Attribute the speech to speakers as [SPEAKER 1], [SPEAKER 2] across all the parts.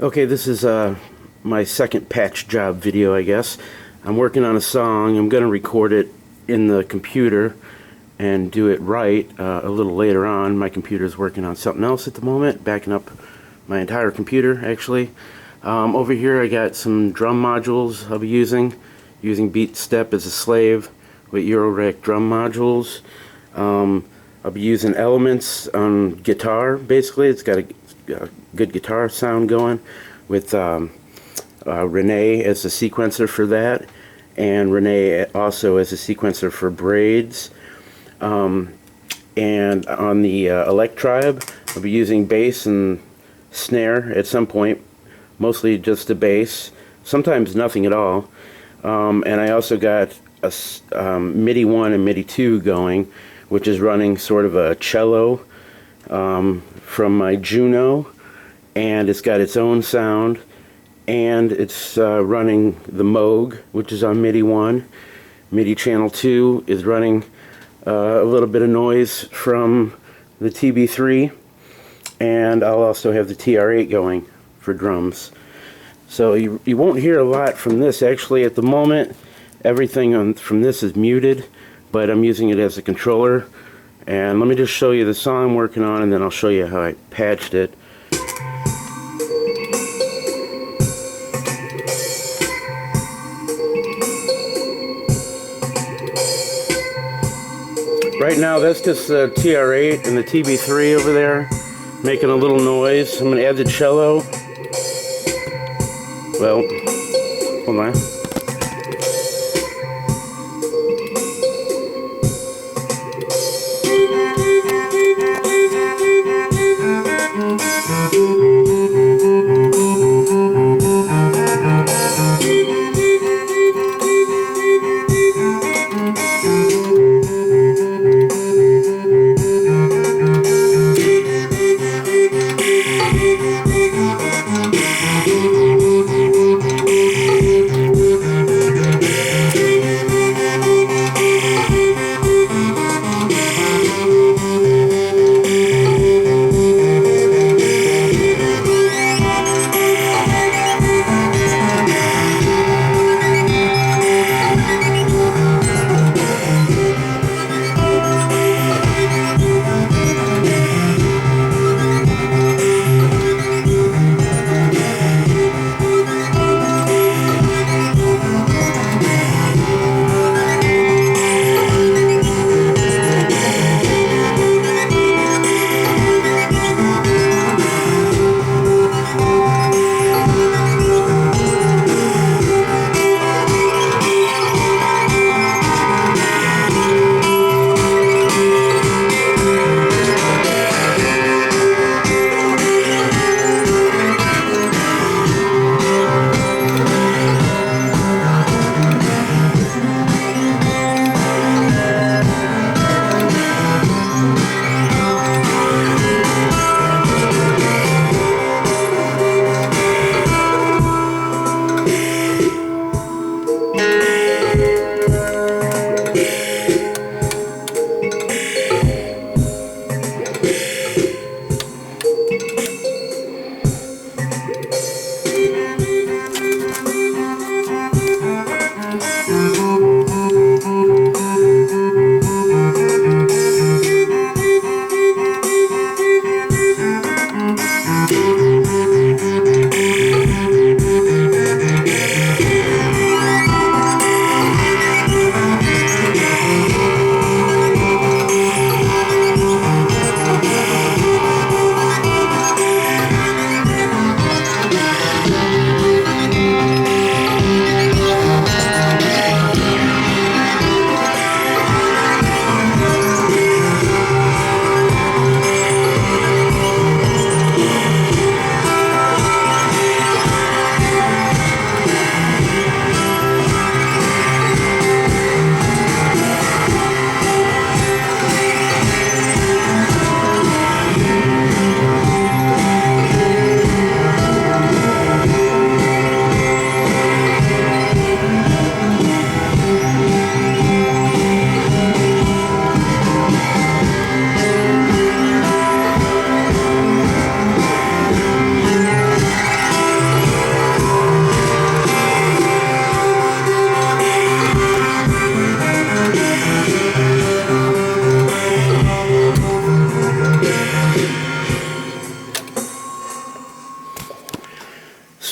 [SPEAKER 1] Okay, this is my second patch job video, I guess. I'm working on a song. I'm going to record it in the computer and do it right a little later on. My computer's working on something else at the moment, backing up my entire computer, actually. Over here I got some drum modules I'll be using Beat Step as a slave with Eurorack drum modules. I'll be using Elements on guitar, basically. It's got a good guitar sound going with Renee as a sequencer for that, and Renee also as a sequencer for braids. And on the Electribe, I'll be using bass and snare at some point, mostly just the bass, sometimes nothing at all. And I also got a MIDI 1 and MIDI 2 going, which is running sort of a cello from my Juno, and it's got its own sound, and it's running the Moog, which is on MIDI 1. MIDI channel 2 is running a little bit of noise from the TB3, and I'll also have the TR8 going for drums. So you won't hear a lot from this. Actually, at the moment, everything from this is muted, but I'm using it as a controller. And let me just show you the song I'm working on, and then I'll show you how I patched it. Right now, that's just the TR8 and the TB3 over there, making a little noise. I'm going to add the cello. Well, hold on.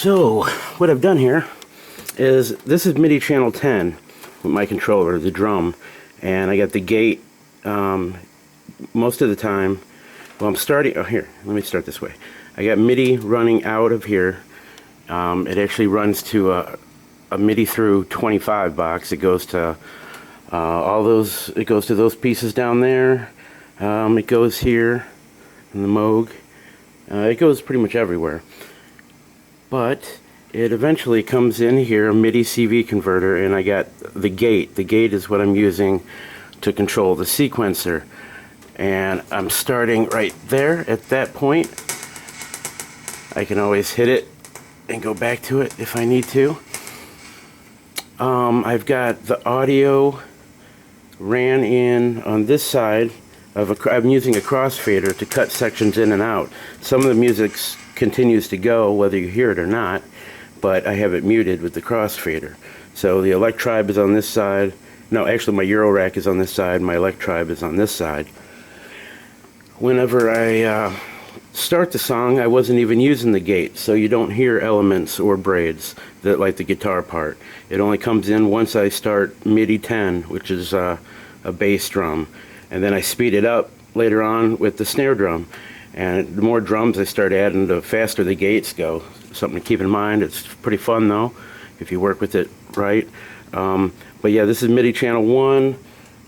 [SPEAKER 1] So what I've done here is, this is MIDI channel 10 with my controller, the drum, and I got the gate most of the time. Well, I'm starting, oh here, let me start this way. I got MIDI running out of here. It actually runs to a MIDI through 25 box. It goes to all those, it goes to those pieces down there. It goes here in the Moog. It goes pretty much everywhere. But it eventually comes in here, a MIDI CV converter, and I got the gate. The gate is what I'm using to control the sequencer. And I'm starting right there at that point. I can always hit it and go back to it if I need to. I've got the audio ran in on this side of I'm using a crossfader to cut sections in and out. Some of the music continues to go whether you hear it or not, but I have it muted with the crossfader. So the Elect Tribe is on this side. No, actually my Euro rack is on this side, my Elect Tribe is on this side. Whenever I start the song, I wasn't even using the gate, so you don't hear elements or braids that, like the guitar part. It only comes in once I start MIDI 10, which is a bass drum, and then I speed it up later on with the snare drum. And the more drums I start adding, the faster the gates go. Something to keep in mind. It's pretty fun though, if you work with it right. But yeah, this is MIDI channel 1,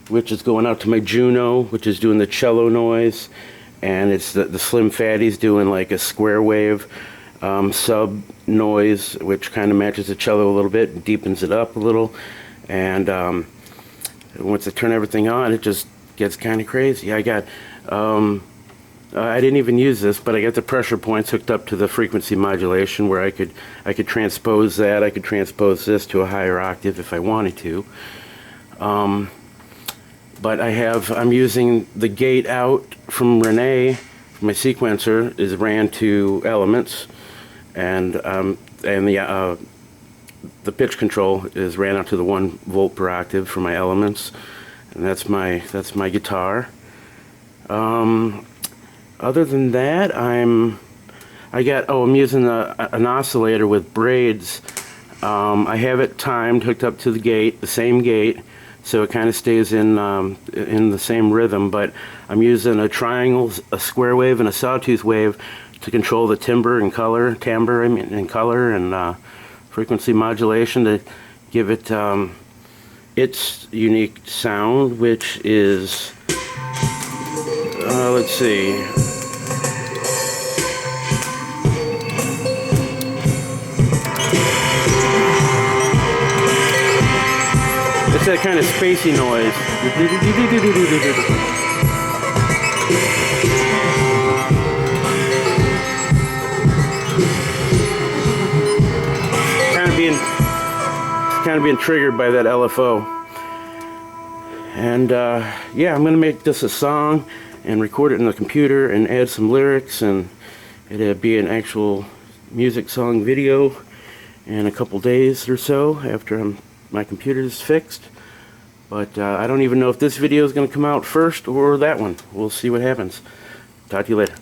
[SPEAKER 1] which is going out to my Juno, which is doing the cello noise. And it's the Slim Fatty's doing like a square wave sub noise, which kind of matches the cello a little bit, deepens it up a little. And once I turn everything on, it just gets kind of crazy. I got, I didn't even use this, but I got the pressure points hooked up to the frequency modulation where I could transpose that. I could transpose this to a higher octave if I wanted to. But I'm using the gate out from Renee. My sequencer is ran to elements, and the pitch control is ran out to the 1 volt per octave for my elements, and that's my guitar. Other than that, I'm using an oscillator with braids. I have it timed, hooked up to the gate, the same gate, so it kind of stays in the same rhythm. But I'm using a triangle, a square wave, and a sawtooth wave to control the timbre and color, and frequency modulation to give it its unique sound, which is let's see. It's that kind of spacey noise. Kind of being triggered by that LFO. And yeah, I'm gonna make this a song and record it in the computer and add some lyrics, and it'll be an actual music song video in a couple days or so after my computer's fixed. But I don't even know if this video is going to come out first or that one. We'll see what happens. Talk to you later.